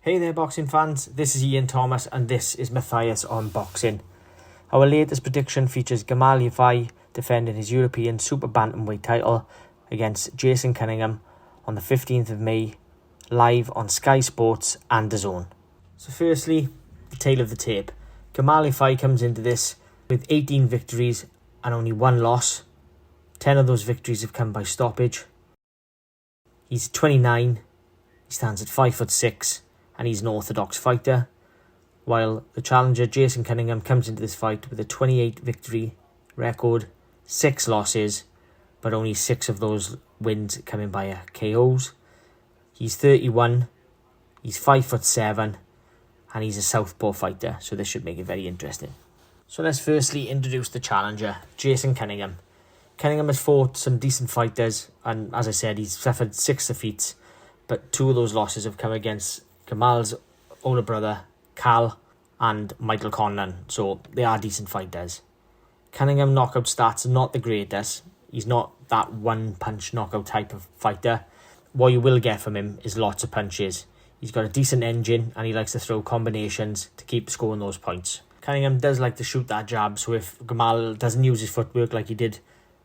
Hey there boxing fans, this is Ian Thomas and this is Matthias on Boxing. Our latest prediction features GAMAL YAFAI defending his European Super Bantamweight title against Jason Cunningham on the 15th of May, live on Sky Sports and DAZN. So firstly, the tail of the tape. GAMAL YAFAI comes into this with 18 victories and only one loss. 10 of those victories have come by stoppage. He's 29, he stands at 5'6", and he's an orthodox fighter, while the challenger Jason Cunningham comes into this fight with a 28 victory record, 6 losses, but only 6 of those wins coming by KOs. He's 31, he's 5'7", and he's a southpaw fighter, so this should make it very interesting. So let's firstly introduce the challenger, Jason Cunningham. Cunningham has fought some decent fighters, and as I said, he's suffered 6 defeats, but 2 of those losses have come against Gamal's older brother, Cal, and Michael Conlan, so they are decent fighters. Cunningham knockout stats are not the greatest. He's not that one-punch knockout type of fighter. What you will get from him is lots of punches. He's got a decent engine, and he likes to throw combinations to keep scoring those points. Cunningham does like to shoot that jab, so if Gamal doesn't use his footwork like he did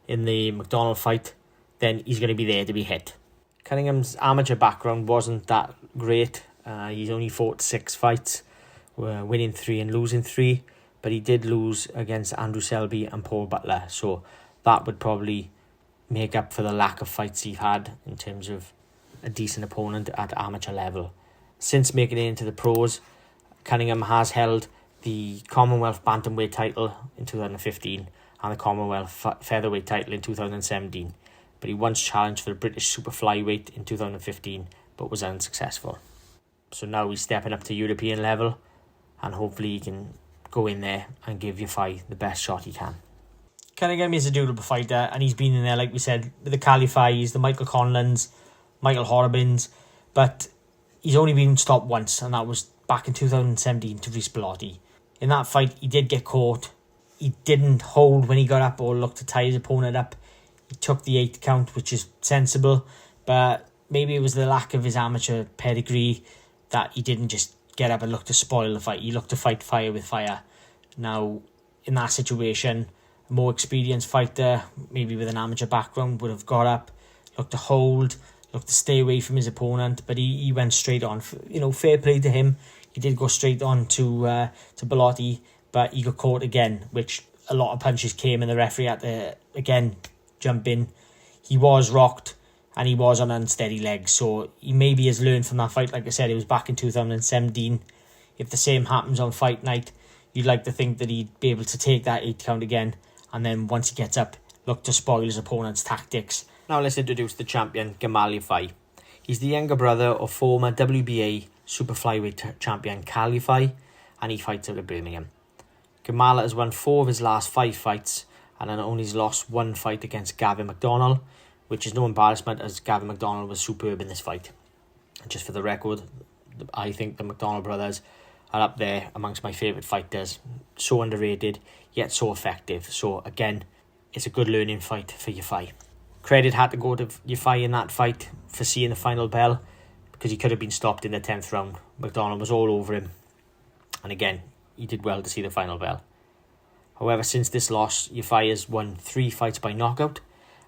in the McDonald fight, then he's going to be there to be hit. Cunningham's amateur background wasn't that great. He's only fought 6 fights, winning 3 and losing 3, but he did lose against Andrew Selby and Paul Butler, so that would probably make up for the lack of fights he had in terms of a decent opponent at amateur level. Since making it into the pros, Cunningham has held the Commonwealth Bantamweight title in 2015 and the Commonwealth Featherweight title in 2017, but he once challenged for the British Super Flyweight in 2015 but was unsuccessful. So now he's stepping up to European level, and hopefully he can go in there and give YAFAI the best shot he can. Cunningham is a durable fighter, and he's been in there, like we said, with the Cal YAFAIs, the Michael Conlans, Michael Horrobins, but he's only been stopped once, and that was back in 2017 to Reece Bellotti. In that fight, he did get caught. He didn't hold when he got up or look to tie his opponent up. He took the 8 count, which is sensible, but maybe it was the lack of his amateur pedigree that he didn't just get up and look to spoil the fight. He looked to fight fire with fire. Now, in that situation, a more experienced fighter, maybe with an amateur background, would have got up, looked to hold, looked to stay away from his opponent, but he went straight on. Fair play to him. He did go straight on to Bellotti, but he got caught again, which a lot of punches came, and the referee had to, again, jump in. He was rocked, and he was on unsteady legs, so he maybe has learned from that fight. Like I said, it was back in 2017. If the same happens on fight night, you'd like to think that he'd be able to take that 8 count again, and then once he gets up, look to spoil his opponent's tactics. Now let's introduce the champion, GAMAL YAFAI. He's the younger brother of former WBA Super Flyweight champion Cal YAFAI, and he fights out of Birmingham. GAMAL has won 4 of his last 5 fights, and only has lost 1 fight against Gavin McDonnell, which is no embarrassment, as Gavin McDonnell was superb in this fight. And just for the record, I think the McDonnell brothers are up there amongst my favourite fighters. So underrated, yet so effective. So again, it's a good learning fight for YAFAI. Credit had to go to YAFAI in that fight for seeing the final bell, because he could have been stopped in the 10th round. McDonnell was all over him, and again, he did well to see the final bell. However, since this loss, YAFAI has won 3 fights by knockout,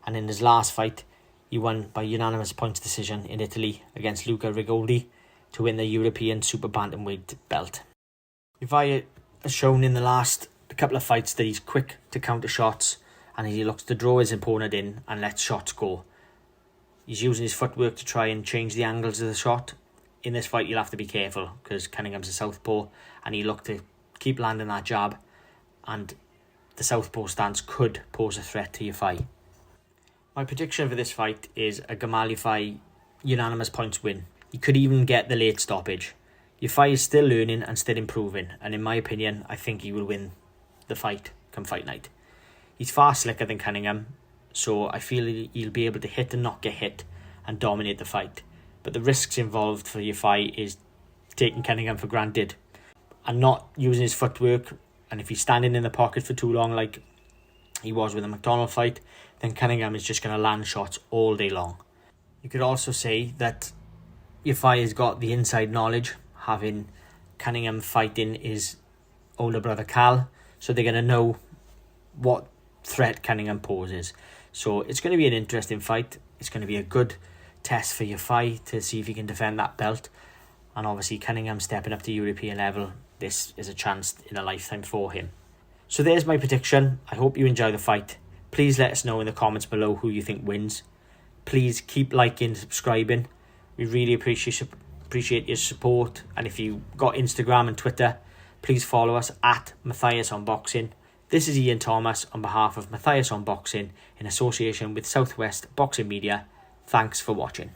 and in his last fight, he won by unanimous points decision in Italy against Luca Rigoldi to win the European Super Bantamweight belt. YAFAI has shown in the last couple of fights that he's quick to counter shots, and he looks to draw his opponent in and let shots go. He's using his footwork to try and change the angles of the shot. In this fight, you'll have to be careful, because Cunningham's a southpaw, and he looked to keep landing that jab, and the southpaw stance could pose a threat to YAFAI. My prediction for this fight is a GAMAL YAFAI unanimous points win. He could even get the late stoppage. YAFAI is still learning and still improving, and in my opinion, I think he will win the fight come fight night. He's far slicker than Cunningham, so I feel he'll be able to hit and not get hit and dominate the fight. But the risks involved for YAFAI is taking Cunningham for granted and not using his footwork, and if he's standing in the pocket for too long like he was with the McDonnell fight, then Cunningham is just going to land shots all day long. You could also say that YAFAI has got the inside knowledge, having Cunningham fighting his older brother Cal, so they're going to know what threat Cunningham poses. So it's going to be an interesting fight. It's going to be a good test for Yafai to see if he can defend that belt. And obviously Cunningham stepping up to European level, this is a chance in a lifetime for him. So there's my prediction. I hope you enjoy the fight. Please let us know in the comments below who you think wins. Please keep liking, subscribing. We really appreciate your support. And if you got Instagram and Twitter, please follow us at Matthias on Boxing. This is Ian Thomas on behalf of Matthias on Boxing in association with SouthWestBoxingMedia. Thanks for watching.